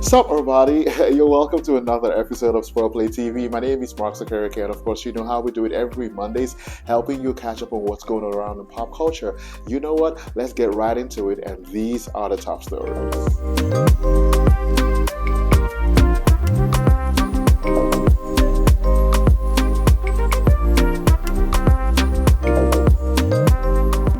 Sup everybody, you're welcome to another episode of Sptv TV. My name is Mark Zakariki, and of course you know how we do it every Mondays, helping you catch up on what's going on around in pop culture. You know what, let's get right into it, and these are the top stories.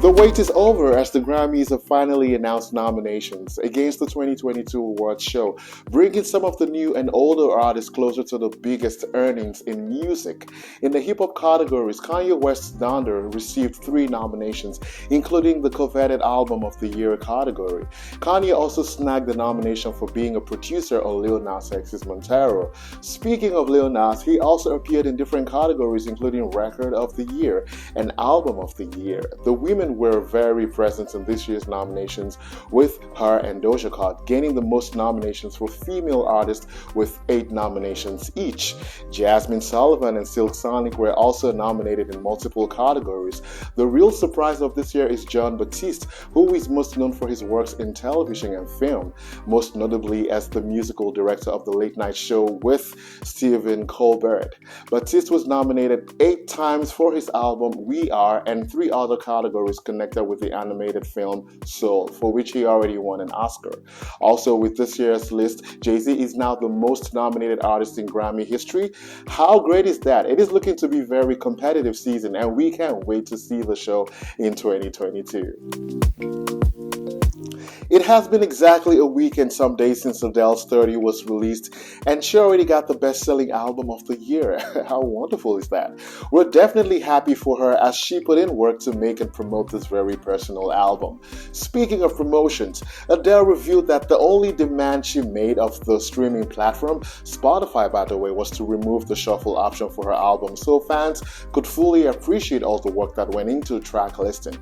The wait is over as the Grammys have finally announced nominations against the 2022 awards show, bringing some of the new and older artists closer to the biggest earnings in music. In the hip-hop categories, Kanye West's Donda received 3 nominations, including the coveted Album of the Year category. Kanye also snagged the nomination for being a producer on Lil Nas X's Montero. Speaking of Lil Nas, he also appeared in different categories, including Record of the Year and Album of the Year. The women were very present in this year's nominations, with her and Doja Cat gaining the most nominations for female artists with 8 nominations each. Jasmine Sullivan and Silk Sonic were also nominated in multiple categories. The real surprise of this year is Jon Batiste, who is most known for his works in television and film, most notably as the musical director of the late night show with Stephen Colbert. Batiste was nominated 8 times for his album We Are and 3 other categories connected with the animated film Soul, for which he already won an Oscar. Also, with this year's list, Jay-Z is now the most nominated artist in Grammy history. How great is that? It is looking to be a very competitive season, and we can't wait to see the show in 2022. It has been exactly a week and some days since Adele's 30 was released, and she already got the best-selling album of the year. How wonderful is that? We're definitely happy for her as she put in work to make and promote this very personal album. Speaking of promotions, Adele revealed that the only demand she made of the streaming platform, Spotify by the way, was to remove the shuffle option for her album so fans could fully appreciate all the work that went into track listing.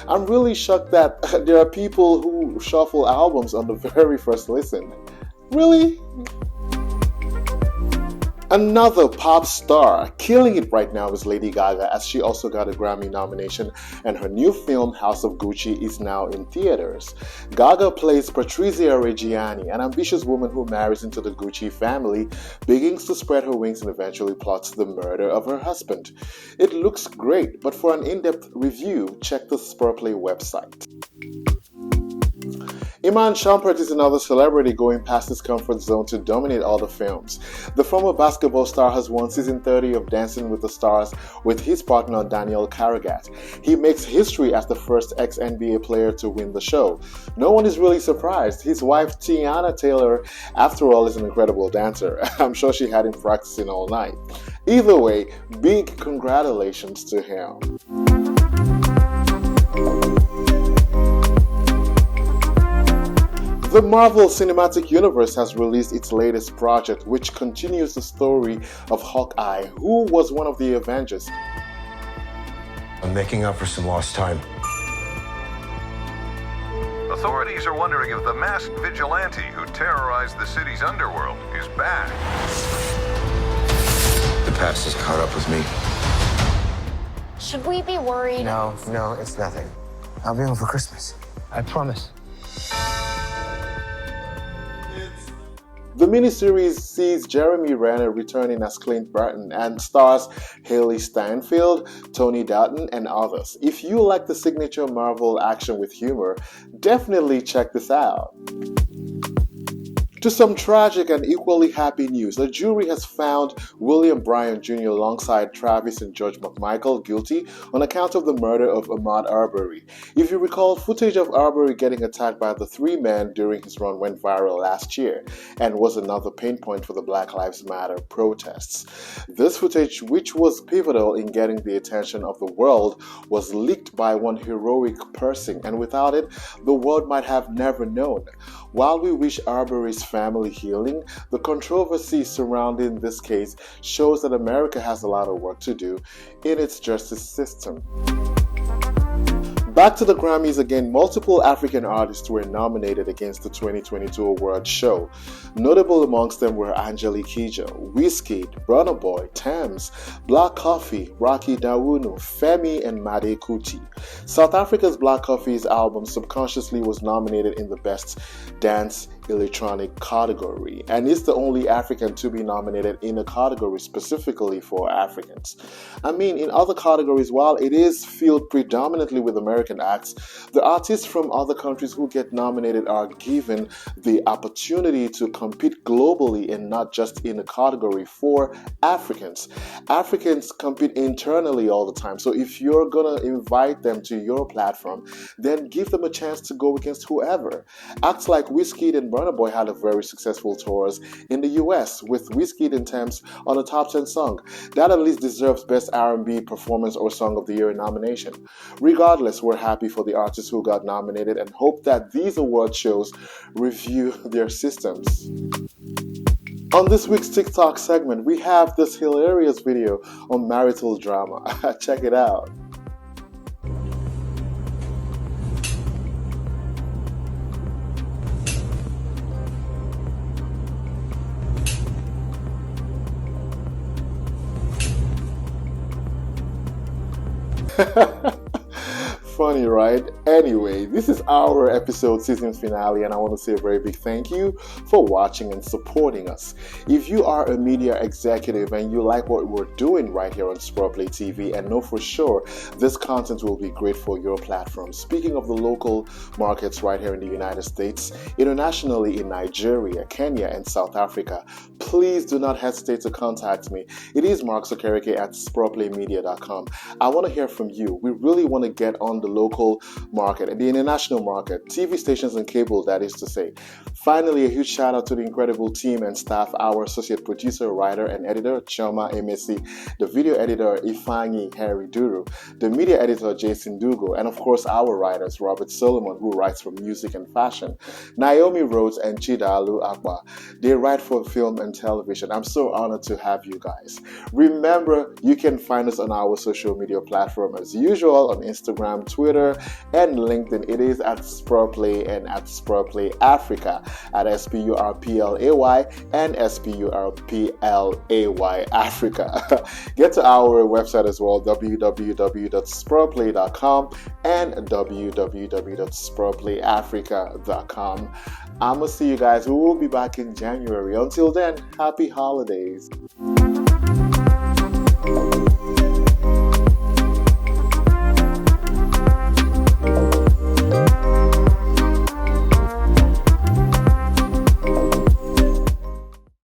I'm really shocked that there are people who shuffle albums on the very first listen. Really? Another pop star killing it right now is Lady Gaga, as she also got a Grammy nomination, and her new film House of Gucci is now in theaters. Gaga plays Patrizia Reggiani, an ambitious woman who marries into the Gucci family, begins to spread her wings and eventually plots the murder of her husband. It looks great, but for an in-depth review, check the Spurplay website. Iman Shumpert is another celebrity going past his comfort zone to dominate all the films. The former basketball star has won season 30 of Dancing with the Stars with his partner Daniel Karagat. He makes history as the first ex-NBA player to win the show. No one is really surprised. His wife Tiana Taylor, after all, is an incredible dancer. I'm sure she had him practicing all night. Either way, big congratulations to him. The Marvel Cinematic Universe has released its latest project, which continues the story of Hawkeye, who was one of the Avengers. I'm making up for some lost time. Authorities are wondering if the masked vigilante who terrorized the city's underworld is back. The past has caught up with me. Should we be worried? No, it's nothing. I'll be home for Christmas. I promise. The miniseries sees Jeremy Renner returning as Clint Barton and stars Haley Steinfeld, Tony Dalton, and others. If you like the signature Marvel action with humor, definitely check this out. To some tragic and equally happy news, a jury has found William Bryan Jr. alongside Travis and George McMichael guilty on account of the murder of Ahmaud Arbery. If you recall, footage of Arbery getting attacked by the 3 men during his run went viral last year and was another pain point for the Black Lives Matter protests. This footage, which was pivotal in getting the attention of the world, was leaked by one heroic person, and without it, the world might have never known. While we wish Arbery's family healing, the controversy surrounding this case shows that America has a lot of work to do in its justice system. Back to the Grammys again, multiple African artists were nominated against the 2022 award show. Notable amongst them were Angelique Kidjo, Wizkid, Burna Boy, Tems, Black Coffee, Rocky Dawunu, Femi, and Made Kuti. South Africa's Black Coffee's album Subconsciously was nominated in the Best Dance electronic category, and is the only African to be nominated in a category specifically for Africans. I mean, in other categories, while it is filled predominantly with American acts, the artists from other countries who get nominated are given the opportunity to compete globally and not just in a category for Africans. Africans compete internally all the time, so if you're gonna invite them to your platform, then give them a chance to go against whoever. Acts like Wizkid and Burna Boy had a very successful tours in the US, with Wizkid and Thames on a top 10 song. That at least deserves Best R&B Performance or Song of the Year nomination. Regardless, we're happy for the artists who got nominated and hope that these award shows review their systems. On this week's TikTok segment, we have this hilarious video on marital drama. Check it out. Funny, right? Anyway, this is our episode season finale, and I want to say a very big thank you for watching and supporting us. If you are a media executive and you like what we're doing right here on Sptv TV, and know for sure this content will be great for your platform. Speaking of the local markets right here in the United States, internationally in Nigeria, Kenya, and South Africa, please do not hesitate to contact me. It is Mark Sokereke at sptplaymedia.com. I want to hear from you. We really want to get on the local market and the international market, TV stations and cable, that is to say. Finally, a huge shout out to the incredible team and staff, our associate producer, writer, and editor, Choma Emesi, the video editor, Ifanyi Harry Duru, the media editor, Jason Dugo, and of course, our writers, Robert Solomon, who writes for music and fashion, Naomi Rhodes, and Chidalu Akba. They write for film and television. I'm so honored to have you guys. Remember, you can find us on our social media platform as usual on Instagram, Twitter, and LinkedIn. It is at Spurplay and at Spurplay Africa, at SPURPLAY and SPURPLAY Africa. Get to our website as well, www.spurplay.com and www.spurplayafrica.com. I'm gonna see you guys. We will be back in January. Until then, happy holidays.